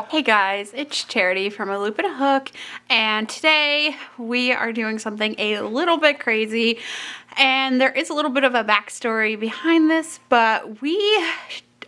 Hello! Hey guys, it's Charity from A Loop and a Hook, and today we are doing something a little bit crazy, and there is a little bit of a backstory behind this, but we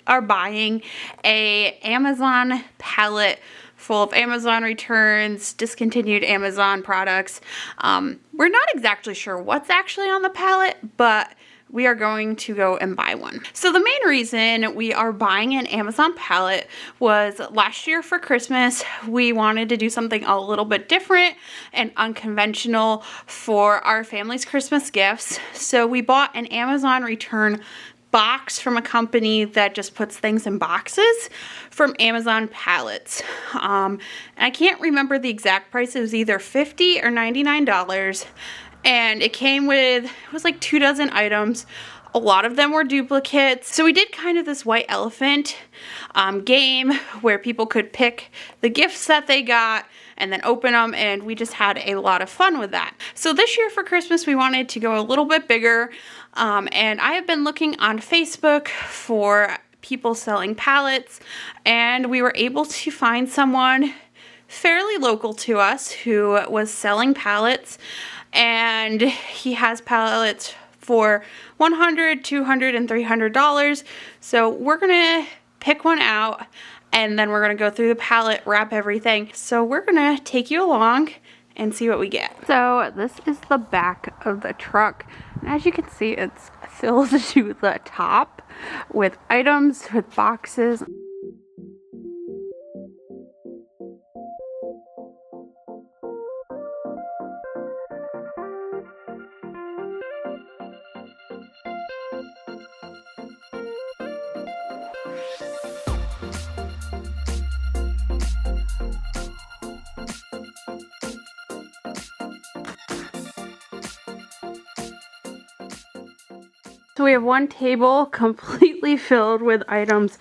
are buying a Amazon pallet full of Amazon returns, discontinued Amazon products. We're not exactly sure what's actually on the pallet, but we are going to go and buy one. So the main reason we are buying an Amazon pallet was last year for Christmas, we wanted to do something a little bit different and unconventional for our family's Christmas gifts. So we bought an Amazon return box from a company that just puts things in boxes from Amazon Pallets. And I can't remember the exact price. It was either $50 or $99. And it came with, it was like 2 dozen items. A lot of them were duplicates. So we did kind of this white elephant game where people could pick the gifts that they got and then open them, and we just had a lot of fun with that. So this year for Christmas, we wanted to go a little bit bigger, and I have been looking on Facebook for people selling pallets, and we were able to find someone fairly local to us who was selling pallets, and he has pallets for $100, $200, and $300. So we're gonna pick one out, and then we're gonna go through the pallet, wrap everything. So we're gonna take you along and see what we get. So this is the back of the truck. And as you can see, it's filled to the top with items, with boxes. So we have one table completely filled with items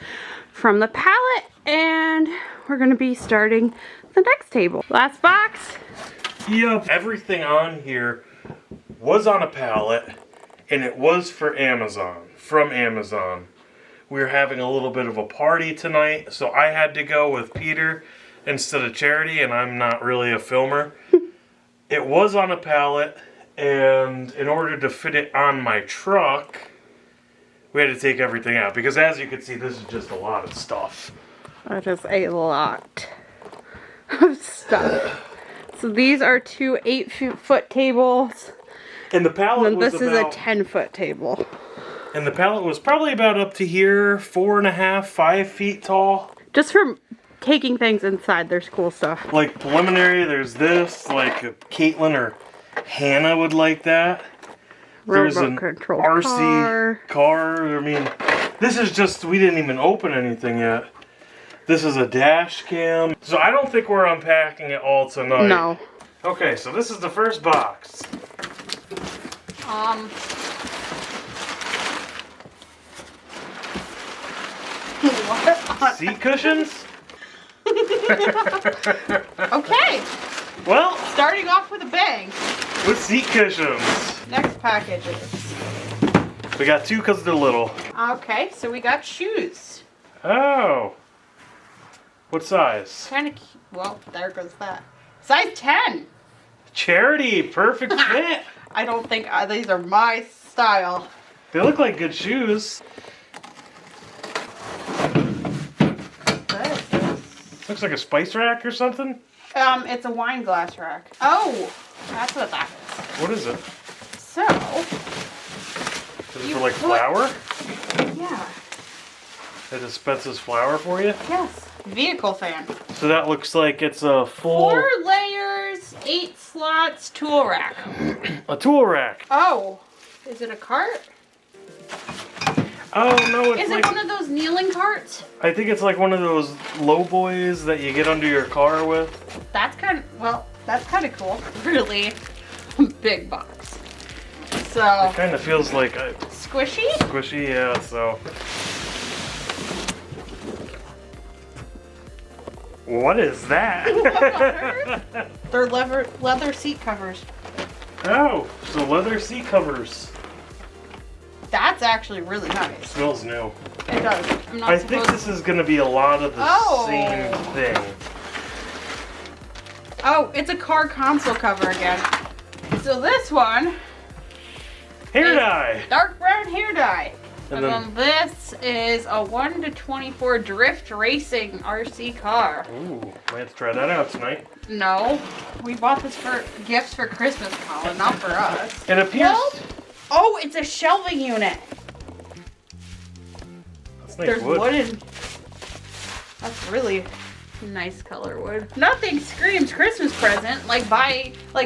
from the pallet, and we're gonna be starting the next table. Last box. Yep. Everything on here was on a pallet, and it was for Amazon, from Amazon. We're having a little bit of a party tonight, so I had to go with Peter instead of Charity, and I'm not really a filmer. It was on a pallet, and in order to fit it on my truck, we had to take everything out, because as you can see, this is just a lot of stuff. That is a lot of stuff. So these are 2 8-foot tables, And the pallet and was this is a 10-foot table. And the pallet was probably about up to here, 4.5, 5 feet tall. Just from taking things inside, there's cool stuff. Like preliminary, there's this, like Caitlin or Hannah would like that. There's an RC car. I mean, this is just, we didn't even open anything yet. This is a dash cam. So I don't think we're unpacking it all tonight. No. Okay, so this is the first box. What? Seat cushions? Okay. Well, Starting off with a bang. with seat cushions. Next packages. We got 2 because they're little. Okay, so we got shoes. Oh. What size? Kind of cute. Well, there goes that. Size 10. Charity, perfect fit. I don't think these are my style. They look like good shoes. What is this? Looks like a spice rack or something. It's a wine glass rack. Oh, that's what that is. What is it? So, Is it for like flour? yeah. It dispenses flour for you? Yes. Vehicle fan. So that looks like it's a full... 4 layers, 8 slots, tool rack. A tool rack. Oh, is it a cart? Oh no, it's Is like... it one of those kneeling carts? I think it's like one of those low boys that you get under your car with. That's kind of, well, that's kind of cool. Really big box. So, It kind of feels like a squishy? squishy, yeah, so... What is that? They're leather seat covers. Oh, so leather seat covers. That's That's actually really nice. Smells new. It does. I'm not I think this is going to be a lot of the same thing. Oh, it's a car console cover again. So this one. Hair dye. Dark brown hair dye. And then this is a 1-24 drift racing RC car. Ooh, we have to try that out tonight. No, we bought this for gifts for Christmas, Colin, not for us. It appears. Oh, it's a shelving unit. That's nice There's wood. wood in. That's really nice color wood. Nothing screams Christmas present like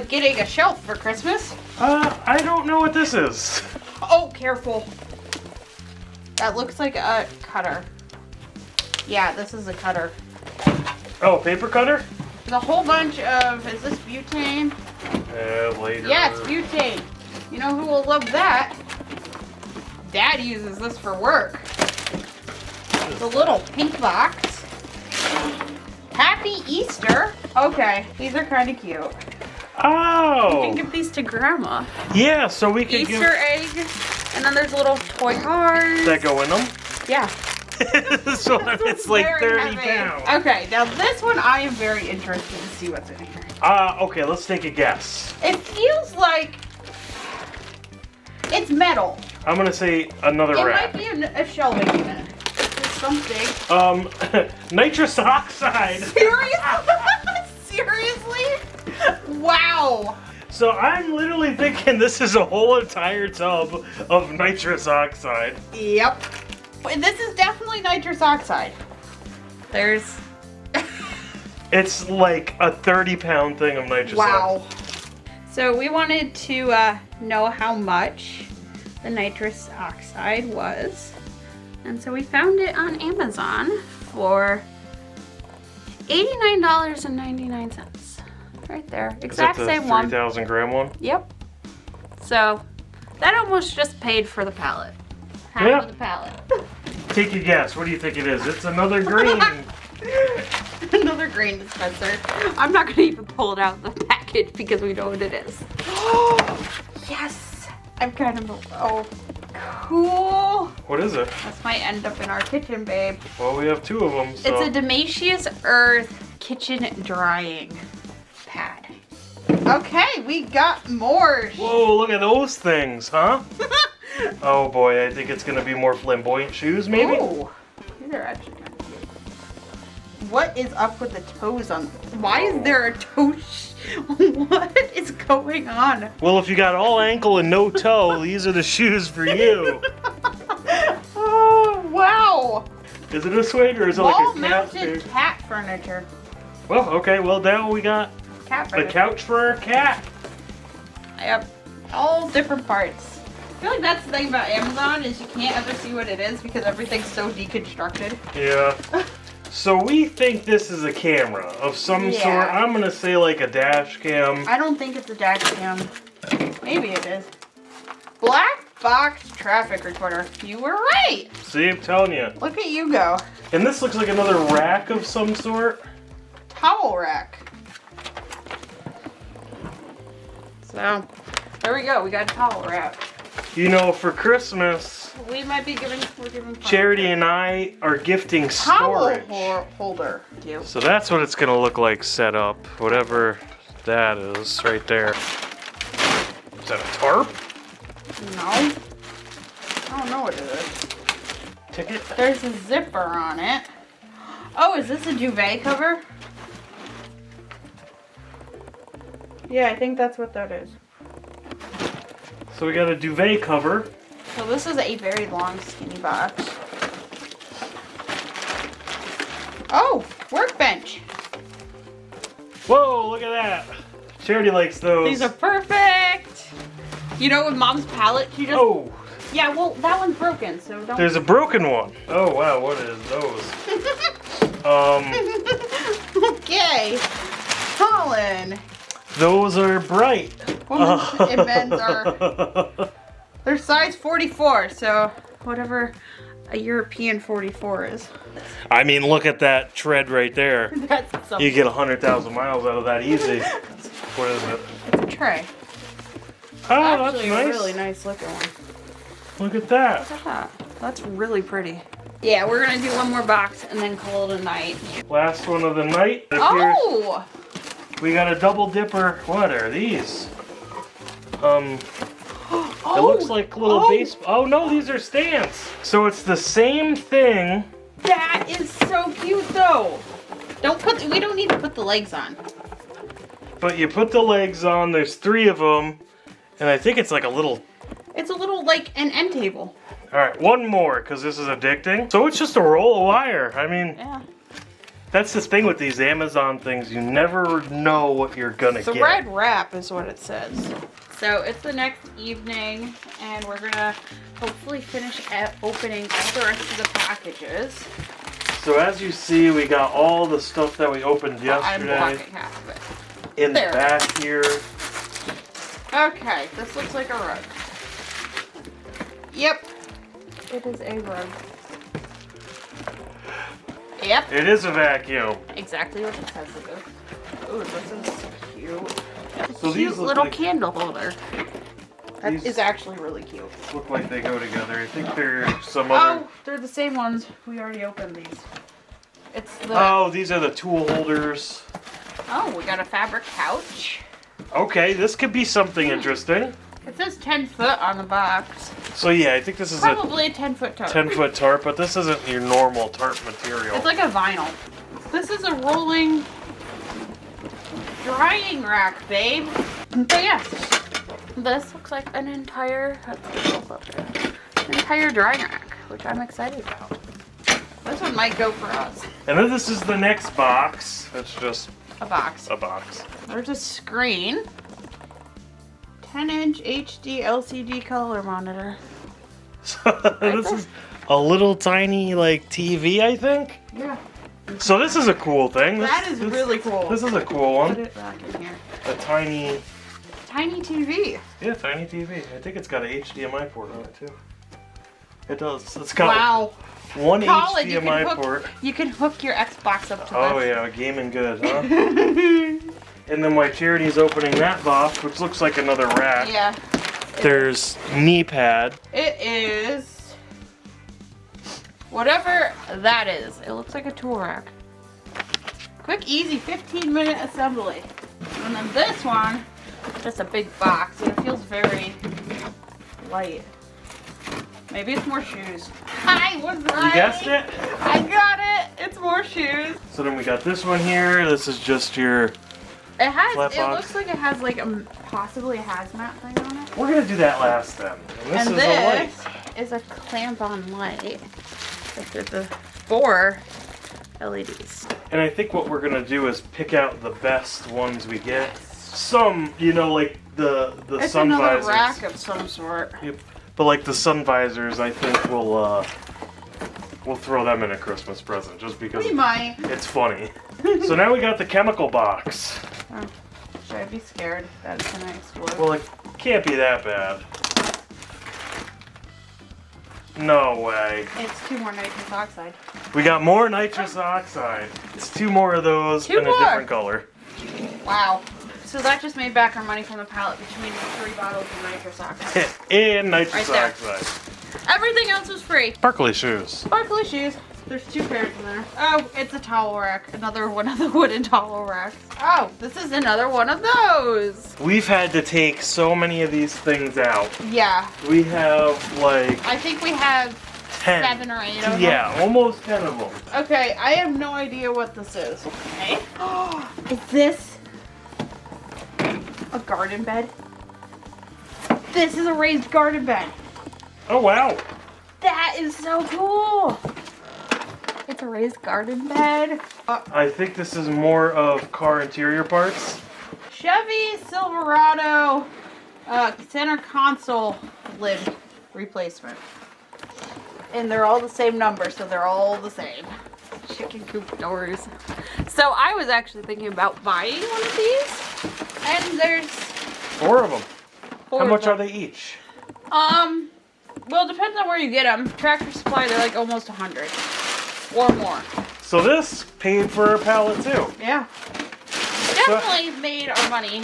getting a shelf for Christmas. I don't know what this is. Oh, careful. That looks like a cutter. Yeah, this is a cutter. Oh, paper cutter? There's a whole bunch of, is this butane? Later. Yeah, it's butane. You know who will love that? Dad uses this for work. The little pink box. Happy Easter. Okay, these are kind of cute. Oh! You can give these to Grandma. Yeah, so we can Easter egg. And then there's little toy cars. that go in them? Yeah. This one, it's like 30 pounds. Okay, now this one I am very interested to see what's in here. Okay, let's take a guess. It feels like it's metal. I'm gonna say another It wrap. might be a shelving unit. It's something. Nitrous oxide. Seriously? Seriously? Wow. So I'm literally thinking this is a whole entire tub of nitrous oxide. Yep. This is definitely nitrous oxide. There's... It's like a 30-pound thing of nitrous oxide. Wow. So we wanted to know how much the nitrous oxide was. And so we found it on Amazon for $89.99. Right there. Exact Is that the same one. 3,000 gram one? Yep. So that almost just paid for the pallet. Half Yeah. of the pallet. Take a guess. What do you think it is? It's another green. Another green dispenser. I'm not gonna even pull it out of the package because we know what it is. Yes! I'm kind of, oh, cool. What is it? This might end up in our kitchen, babe. Well, we have two of them, so. It's a Demacious Earth kitchen drying pad. Okay, we got more. Whoa, look at those things, huh? Oh boy, I think it's gonna be more flamboyant shoes, maybe? Ooh, these are actually kind of cute. What is up with the toes on? Why is there a toe? What is going on? Well, if you got all ankle and no toe, these are the shoes for you. Oh, wow. Is it a swing or is it like a cat Wall-mounted thing? cat furniture. Well, okay, well now we got Cat a furniture. couch for our cat. Yep. All different parts. I feel like that's the thing about Amazon is you can't ever see what it is because everything's so deconstructed. Yeah. So we think this is a camera of some Yeah. sort. I'm gonna say like a dash cam. I don't think it's a dash cam. Maybe it is. Black box traffic recorder. You were right. See, I'm telling you. Look at you go. And this looks like another rack of some sort. Towel rack. So, there we go. We got a towel rack. You know, for Christmas, We might be giving Charity and I are gifting towel storage. holder. You. So that's what it's gonna look like set up. Whatever that is right there. Is that a tarp? No. I don't know what it is. Ticket? There's a zipper on it. Oh, is this a duvet cover? Yeah, I think that's what that is. So we got a duvet cover. So this is a very long, skinny box. Oh, workbench. Whoa, look at that. Charity likes those. These are perfect. You know, with Mom's pallet, she just... Oh, Yeah, well, that one's broken, so don't... there's a broken one. Oh wow, what is those? Okay. Colin. Those are bright. Women's and men's are... They're size 44, so whatever a European 44 is. I mean, look at that tread right there. That's something. You get 100,000 miles out of that easy. What is it? It's a tray. Oh, Actually, that's nice. a really nice looking one. Look at that. Look at that. That's really pretty. Yeah, we're gonna do one more box and then call it a night. Last one of the night. It appears Oh! we got a double dipper. What are these? It looks like little base. Oh no, these are stands. So it's the same thing. That is so cute though. We don't need to put the legs on. But you put the legs on. There's 3 of them, and I think it's like a little. It's a little like an end table. All right, one more because this is addicting. So it's just a roll of wire. I mean, Yeah. that's the thing with these Amazon things. You never know what you're gonna get. Thread wrap is what it says. So it's the next evening, and we're gonna hopefully finish opening all the rest of the packages. So as you see, we got all the stuff that we opened I'm yesterday blocking half of it. in the There. back here. Okay, this looks like a rug. Yep, it is a rug. Yep, It is a vacuum. exactly what it says it is. Ooh, this is cute. So these Cute look little like- candle holder. That These- is actually really cute. Look like they go together. I think they're some other. Oh, they're the same ones. We already opened these. It's the. Oh, these are the tool holders. Oh, we got a fabric couch. Okay, this could be something interesting. It says 10 foot on the box. So yeah, I think this is Probably a 10-foot tarp. a 10-foot tarp, but this isn't your normal tarp material. It's like a vinyl. This is a rolling drying rack, babe. But yes, this looks like an entire drying rack, which I'm excited about. This one might go for us. And then this is the next box. It's just A box. a box. There's a screen. 10-inch HD LCD color monitor. This is a little tiny like TV, I think. Yeah. So this is a cool thing. That is really cool. This is a cool Put one. it back in here. A tiny, Tiny TV. tiny TV. I think it's got an HDMI port on it too. It does. It's got Wow. one Colin, HDMI port. You can hook your Xbox up to Oh this. yeah, gaming good, huh? And then my charity's opening that box, which looks like another rack. Yeah. There's knee pad. It is whatever that is. It looks like a tool rack. Quick, easy, 15-minute assembly. And then this one, just a big box, and it feels very light. Maybe it's more shoes. I was right. You guessed it? I got it. It's more shoes. So then we got this one here. This is just your. It has. Flat It box. looks like it has like possibly a hazmat thing on it. We're gonna do that last then. And this And is a light. this is a clamp-on light. There's the 4 LEDs. And I think what we're gonna do is pick out the best ones we get. Some, you know, like the It's sun another visors. rack of some sort. Yep. But like the sun visors, I think we'll throw them in a Christmas present just because We might. it's funny. So now we got the chemical box. Oh, should I be scared that it's gonna explode? Well, it can't be that bad. No way. It's 2 more nitrous oxide. We got more nitrous oxide. It's 2 more of those 2 in more. a different color. Wow. So that just made back our money from the pallet between the 3 bottles of nitrous oxide. And nitrous Right there. oxide. Everything else was free. Sparkly shoes. Sparkly shoes. There's 2 pairs in there. Oh, it's a towel rack. Another one of the wooden towel racks. Oh, this is another one of those. We've had to take so many of these things out. Yeah. We have like I think we have 10. 7 or 8 of them. Yeah, almost 10 of them. Okay, I have no idea what this is. Okay. Is this a garden bed? This is a raised garden bed. Oh wow. That is so cool. It's a raised garden bed. I think this is more of car interior parts. Chevy Silverado center console lid replacement. And they're all the same number, so they're all the same. Chicken coop doors. So I was actually thinking about buying one of these. And there's 4 of them. 4 How of much them. are they each? Well, it depends on where you get them. Tractor Supply, they're like almost 100 or more. So this paid for a pallet too. Yeah. Definitely made our money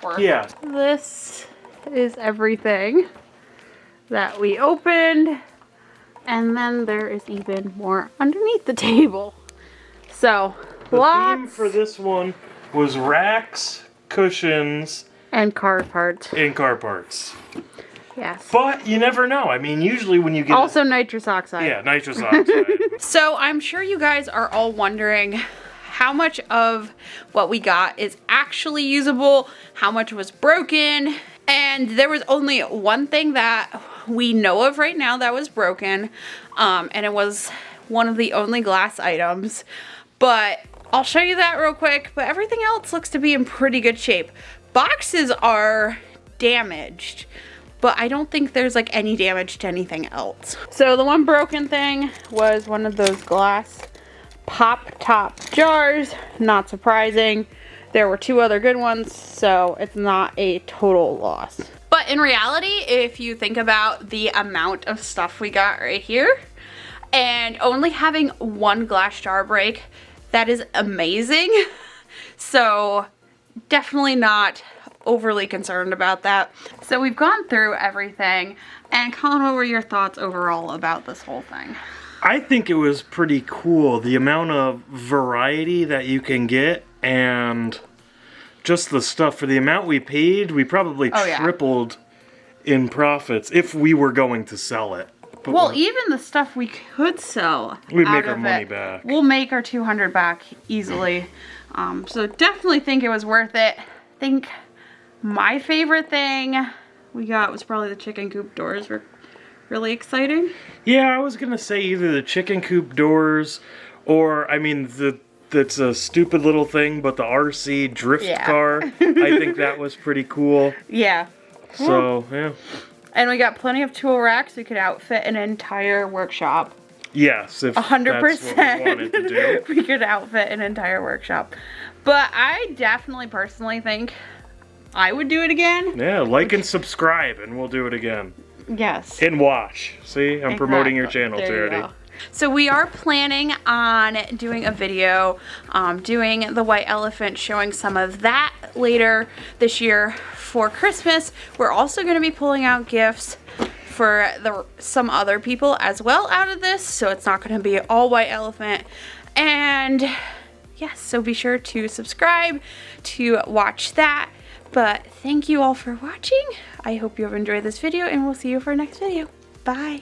worth. Yeah. This is everything. that we opened. And then there is even more underneath the table. So, The lots. theme for this one was racks, cushions, And car parts. and car parts. Yes. But you never know. I mean, usually when you get... Also nitrous oxide. Yeah, nitrous oxide. So I'm sure you guys are all wondering how much of what we got is actually usable, how much was broken, and there was only one thing that we know of right now that was broken, and it was one of the only glass items, but I'll show you that real quick, but everything else looks to be in pretty good shape. Boxes are damaged, but I don't think there's like any damage to anything else. So the one broken thing was one of those glass pop top jars. Not surprising. There were two other good ones, so it's not a total loss. But in reality, if you think about the amount of stuff we got right here, and only having one glass jar break, that is amazing. So definitely not overly concerned about that. So we've gone through everything, and Colin, what were your thoughts overall about this whole thing? I think it was pretty cool, the amount of variety that you can get, and just the stuff. For the amount we paid, we probably tripled in profits if we were going to sell it. But well, even the stuff we could sell, we'd make our money back. We'll make our $200 back easily. So definitely think it was worth it. I think my favorite thing we got was probably the chicken coop doors. Were really exciting. Yeah, I was gonna say either the chicken coop doors, or I mean that's a stupid little thing, but the RC drift car. I think that was pretty cool. Yeah. So yeah. And we got plenty of tool racks. We could outfit an entire workshop. Yes, if 100%. that's what we wanted to do. We could outfit an entire workshop. But I definitely personally think I would do it again. Yeah, like and subscribe, and we'll do it again. Yes. And watch. See, I'm promoting your channel, There you Charity. go. So we are planning on doing a video, doing the white elephant, showing some of that later this year for Christmas. We're also going to be pulling out gifts for some other people as well out of this, so it's not going to be all white elephant. And yes, so be sure to subscribe to watch that. But thank you all for watching. I hope you have enjoyed this video, and we'll see you for our next video. Bye.